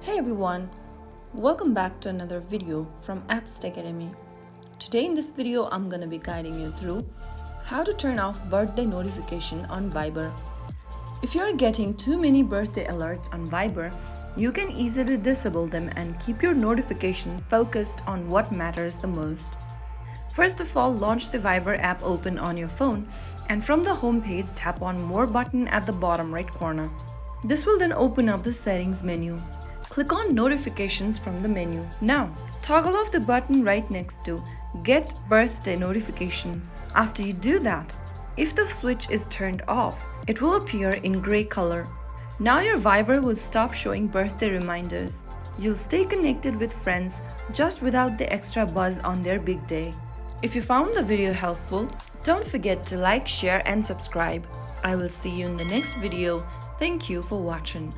Hey everyone, welcome back to another video from Apps Academy. Today in this video, I'm gonna be guiding you through how to turn off birthday notification on Viber. If you're getting too many birthday alerts on Viber, you can easily disable them and keep your notification focused on what matters the most. First of all, launch the Viber app open on your phone and from the home page tap on More button at the bottom right corner. This will then open up the settings menu. Click on Notifications from the menu. Now, toggle off the button right next to Get Birthday Notifications. After you do that, if the switch is turned off, it will appear in gray color. Now your Viber will stop showing birthday reminders. You'll stay connected with friends just without the extra buzz on their big day. If you found the video helpful, don't forget to like, share and subscribe. I will see you in the next video. Thank you for watching.